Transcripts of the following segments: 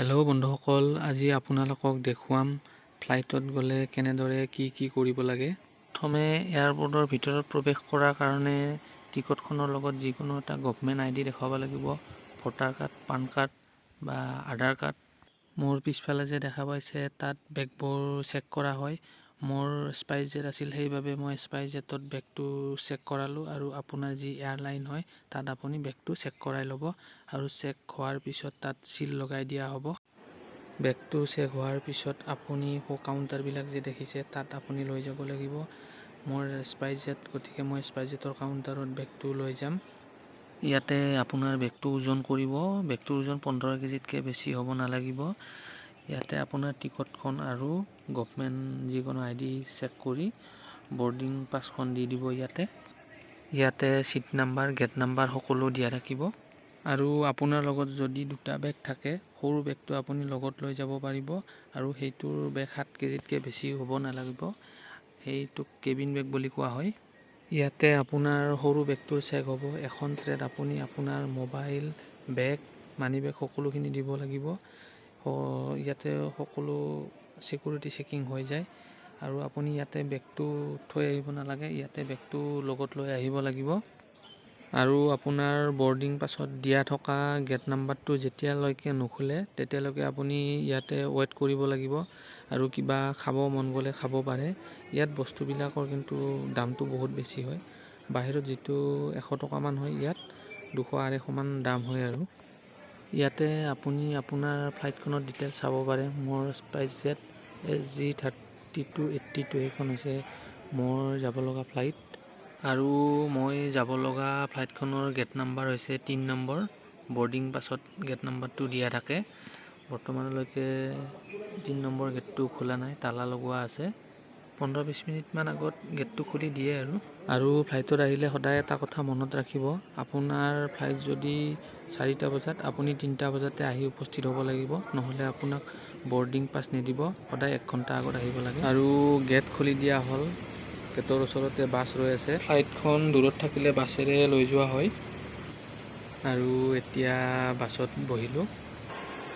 Hello' বন্ধুসকল, আজি আপোনালোকক দেখুৱাম ফ্লাইটত গ'লে কেনেদৰে কি কৰিব লাগে। প্ৰথমে এয়াৰপৰ্টৰ ভিতৰত প্ৰৱেশ কৰাৰ কাৰণে টিকটখনৰ লগত যিকোনো এটা গভৰ্ণমেণ্ট আইডি দেখাব লাগিব, ভোটাৰ কাৰ্ড, পান কাৰ্ড বা আধাৰ কাৰ্ড। মোৰ পিছফালে যে দেখা পাইছে তাত বেগবোৰ চেক কৰা হয়। মোৰ স্পাইচজেট আছিল, সেইবাবে মই স্পাইচজেটত বেগটো চেক কৰালোঁ আৰু আপোনাৰ যি এয়াৰলাইন হয় তাত আপুনি বেগটো চেক কৰাই ল'ব আৰু চেক হোৱাৰ পিছত তাত চিল লগাই দিয়া হ'ব। বেগটো চেক হোৱাৰ পিছত আপুনি কাউণ্টাৰবিলাক যে দেখিছে তাত আপুনি লৈ যাব লাগিব। মোৰ স্পাইচজেট, গতিকে মই স্পাইচজেটৰ কাউণ্টাৰত বেগটো লৈ যাম। ইয়াতে আপোনাৰ বেগটো ওজন কৰিব। বেগটোৰ ওজন 15 কেজিতকৈ বেছি হ'ব নালাগিব। ইয়াতে আপোনাৰ টিকটখন আৰু গভৰ্ণমেণ্ট যিকোনো আইডি চেক কৰি বৰ্ডিং পাছখন দি দিব। ইয়াতে চিট নাম্বাৰ, গেট নাম্বাৰ সকলো দিয়া থাকিব। আৰু আপোনাৰ লগত যদি দুটা বেগ থাকে, সৰু বেগটো আপুনি লগত লৈ যাব পাৰিব আৰু সেইটোৰ বেগ 7 কেজিতকৈ বেছি হ'ব নালাগিব। সেইটোক কেবিন বেগ বুলি কোৱা হয়। ইয়াতে আপোনাৰ সৰু বেগটোৰ চেক হ'ব। এখন ট্ৰেত আপুনি আপোনাৰ মোবাইল, বেগ, মানি বেগ সকলোখিনি দিব লাগিব। ইয়াতে সকলো চিকিউৰিটি চেকিং হৈ যায় আৰু আপুনি ইয়াতে বেগটো থৈ আহিব নালাগে, ইয়াতে বেগটো লগত লৈ আহিব লাগিব। আৰু আপোনাৰ বৰ্ডিং পাছত দিয়া থকা গেট নাম্বাৰটো যেতিয়ালৈকে নুখুলে তেতিয়ালৈকে আপুনি ইয়াতে ৱেইট কৰিব লাগিব আৰু কিবা খাব মন গ'লে খাব পাৰে। ইয়াত বস্তুবিলাকৰ কিন্তু দামটো বহুত বেছি হয়। বাহিৰত যিটো 100 টকামান হয়, ইয়াত 200-250 মান দাম হয়। আৰু ইয়াতে আপুনি আপোনাৰ ফ্লাইটখনৰ ডিটেইলছ চাব পাৰে। মোৰ স্পাইচজেট SG3282 এইখন হৈছে মোৰ যাব লগা ফ্লাইট আৰু মই যাব লগা ফ্লাইটখনৰ গেট নাম্বাৰ হৈছে 3 নম্বৰ। বৰ্ডিং পাছত গেট নাম্বাৰটো দিয়া থাকে। বৰ্তমানলৈকে 3 নম্বৰ গেটটো খোলা নাই, তালা লগোৱা আছে। 15-20 মিনিটমান আগত গেটটো খুলি দিয়ে। আৰু ফ্লাইটত আহিলে সদায় এটা কথা মনত ৰাখিব, আপোনাৰ ফ্লাইট যদি 4টা বজাত, আপুনি 3টা বজাতে আহি উপস্থিত হ'ব লাগিব, নহ'লে আপোনাক বৰ্ডিং পাছ নিদিব। সদায় 1 ঘণ্টা আগত আহিব লাগে। আৰু গেট খুলি দিয়া হ'ল, গেটৰ ওচৰতে বাছ ৰৈ আছে। ফ্লাইটখন দূৰত থাকিলে বাছেৰে লৈ যোৱা হয়। আৰু এতিয়া বাছত বহিলোঁ।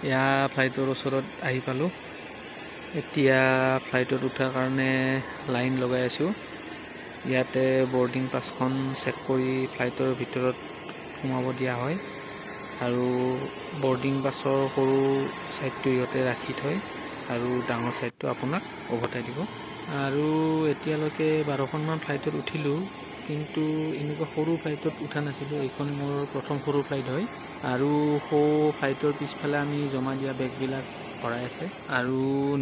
এয়া ফ্লাইটৰ ওচৰত আহি পালোঁ। এতিয়া ফ্লাইটত উঠাৰ কাৰণে লাইন লগাই আছোঁ। ইয়াতে বৰ্ডিং পাছখন চেক কৰি ফ্লাইটৰ ভিতৰত সোমাব দিয়া হয় আৰু বৰ্ডিং পাছৰ সৰু ছাইডটো ইহঁতে ৰাখি থয় আৰু ডাঙৰ ছাইডটো আপোনাক উভতাই দিব। আৰু এতিয়ালৈকে 12খনমান ফ্লাইটত উঠিলোঁ, কিন্তু এনেকুৱা সৰু ফ্লাইটত উঠা নাছিলোঁ। এইখন মোৰ প্ৰথম সৰু ফ্লাইট হয়। আৰু ফ্লাইটৰ পিছফালে আমি জমা দিয়া বেগবিলাক ভৰাই আছে আৰু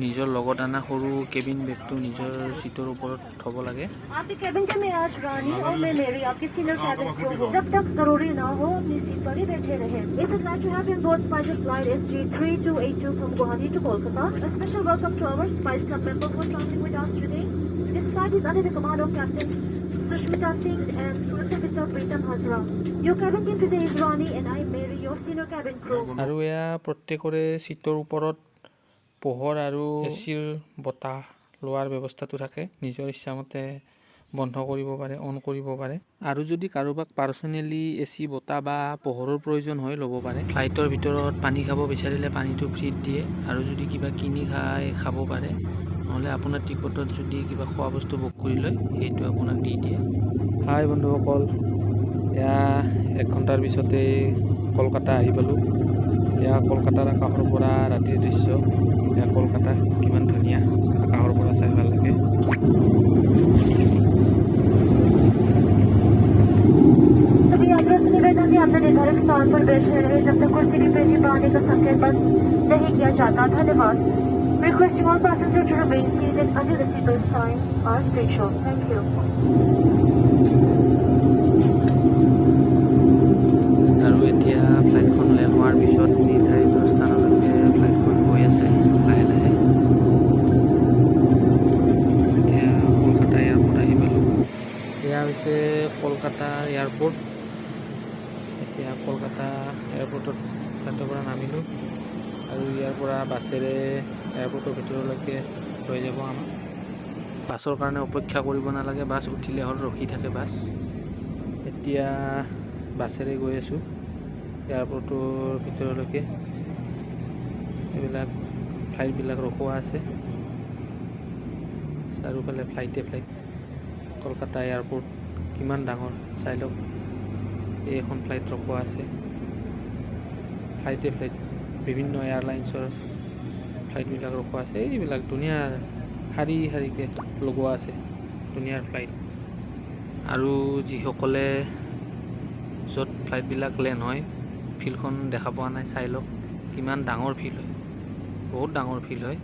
নিজৰ লগত অনা সৰু কেবিন বেগটো নিজৰ চিটৰ ওপৰত থ'ব লাগে। आपके कैबिन के में आज रानी और मैं मेरी आपकी सीनियर कैबिन क्रू हूँ। जब तक जरूरी ना हो अपनी सीट पर ही बैठे रहें। It's glad to have you on board SpiceJet flight SG3282 from Guwahati to Kolkata. A special welcome to our Spice Club members who are traveling with us today. This flight is under the command of Captain Sushmita Singh and First Officer Pritam Hazra. Your cabin team today is Rani and I am Mary, your senior cabin crew. আৰু এয়া প্ৰত্যেকৰে চিটৰ ওপৰত পোহৰ আৰু এচিৰ বতাহ লোৱাৰ ব্যৱস্থাটো থাকে। নিজৰ ইচ্ছামতে বন্ধ কৰিব পাৰে, অন কৰিব পাৰে। আৰু যদি কাৰোবাক পাৰ্চনেলি এচি, বতাহ বা পোহৰৰ প্ৰয়োজন হয়, ল'ব পাৰে। ফ্লাইটৰ ভিতৰত পানী খাব বিচাৰিলে পানীটো ফ্ৰীত দিয়ে আৰু যদি কিবা কিনি খাব পাৰে, নহ'লে আপোনাৰ টিকটত যদি কিবা খোৱা বস্তু বুক কৰি লয় সেইটো আপোনাক দি দিয়ে। হাই বন্ধুসকল, এয়া 1 ঘণ্টাৰ পিছতে কলকাতা আহি পালোঁ। এয়া কলকাতাৰ আকাশৰ পৰা ৰাতিৰ দৃশ্য। এয়া কলকাতা কিমান ধুনীয়া, আকাশৰ পৰা চাই ভাল লাগে। अपने निर्धारित स्थान पर बैठे रहे जब तक कुर्सी की पेटी पर आने का संकेत बंद नहीं किया जाता। धन्यवाद। Requesting all passengers to remain seated until the seatbelt sign are switched off. Thank you. আৰু এতিয়া ফ্লাইটখন লেণ্ড হোৱাৰ পিছত নিৰ্ধাৰিত স্থানলৈকে ফ্লাইটখন গৈ আছে লাহে লাহে। এতিয়া কলকাতা এয়াৰপৰ্ট আহি পালোঁ। এয়া হৈছে কলকাতা এয়াৰপৰ্ট। এতিয়া কলকাতা এয়াৰপৰ্টত ফ্লাইটৰ পৰা নামিলোঁ আৰু ইয়াৰ পৰা বাছেৰে এয়াৰপৰ্টৰ ভিতৰলৈকে লৈ যাব আমাক। বাছৰ কাৰণে অপেক্ষা কৰিব নালাগে, বাছ উঠিলে হ'ল, ৰখি থাকে বাছ। এতিয়া বাছেৰে গৈ আছোঁ এয়াৰপৰ্টৰ ভিতৰলৈকে। এইবিলাক ফ্লাইটবিলাক ৰখোৱা আছে চাৰিওফালে ফ্লাইট কলকাতা এয়াৰপৰ্ট কিমান ডাঙৰ চাই লওক এইখন ফ্লাইট ৰখোৱা আছে ফ্লাইট বিভিন্ন এয়াৰলাইন্সৰ ফ্লাইটবিলাক ৰখোৱা আছে এইবিলাক ধুনীয়াৰ শাৰীকৈ লগোৱা আছে ধুনীয়াৰ ফ্লাইট আৰু যিসকলে য'ত ফ্লাইটবিলাক লেণ্ড হয় ফিল্ডখন দেখা পোৱা নাই চাই লওক কিমান ডাঙৰ ফিল্ড হয় বহুত ডাঙৰ ফিল্ড হয়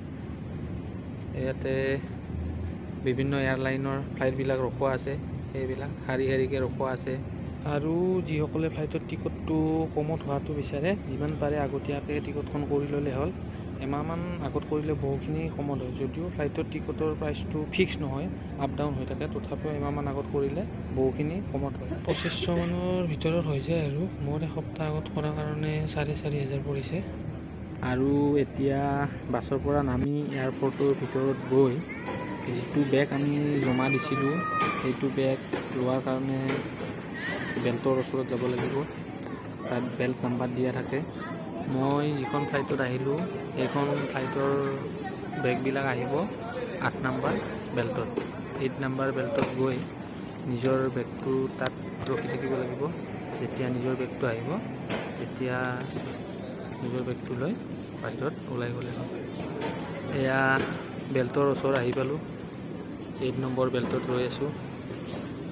ইয়াতে বিভিন্ন এয়াৰলাইনৰ ফ্লাইটবিলাক ৰখোৱা আছে সেইবিলাক শাৰীকৈ ৰখোৱা আছে আৰু যিসকলে ফ্লাইটৰ টিকটটো কমত হোৱাটো বিচাৰে যিমান পাৰে আগতীয়াকৈ টিকটখন কৰি ল'লে হ'ল এমাহমান আগত কৰিলে বহুখিনি কমত হয় যদিও ফ্লাইটৰ টিকটৰ প্ৰাইচটো ফিক্স নহয় আপ ডাউন হৈ থাকে তথাপিও এমাহমান আগত কৰিলে বহুখিনি কমত হয় 2500 মানৰ ভিতৰত হৈ যায় আৰু মোৰ এসপ্তাহ আগত কৰাৰ কাৰণে 4,500 পৰিছে আৰু এতিয়া বাছৰ পৰা নামি এয়াৰপৰ্টৰ ভিতৰত গৈ যিটো বেগ আমি জমা দিছিলোঁ সেইটো বেগ লোৱাৰ কাৰণে বেল্টৰ ওচৰত যাব লাগিব তাত বেল্ট নাম্বাৰ দিয়া থাকে মই যিখন ফ্লাইটত আহিলোঁ সেইখন ফ্লাইটৰ বেগবিলাক আহিব 8 নম্বৰ বেল্টত 8 নম্বৰ বেল্টত গৈ নিজৰ বেগটো তাত ৰখি থাকিব লাগিব যেতিয়া নিজৰ বেগটো আহিব তেতিয়া নিজৰ বেগটো লৈ বাহিৰত ওলাই গ'লে হ'ল এয়া বেল্টৰ ওচৰত আহি পালোঁ 8 নম্বৰ বেল্টত ৰৈ আছোঁ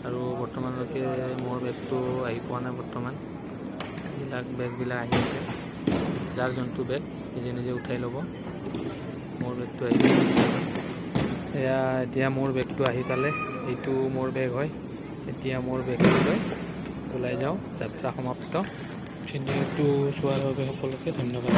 আৰু বৰ্তমানলৈকে মোৰ বেগটো আহি পোৱা নাই বৰ্তমান এইবিলাক বেগবিলাক আহি আছে যাৰ যোনটো বেগ নিজে নিজে উঠাই ল'ব মোৰ বেগটো আহি এয়া এতিয়া মোৰ বেগটো আহি পালে এইটো মোৰ বেগ হয় এতিয়া মোৰ বেগটো লৈ ওলাই যাওঁ যাত্ৰা সমাপ্ত ভিডিঅ'টো চোৱাৰ বাবে সকলোকে ধন্যবাদ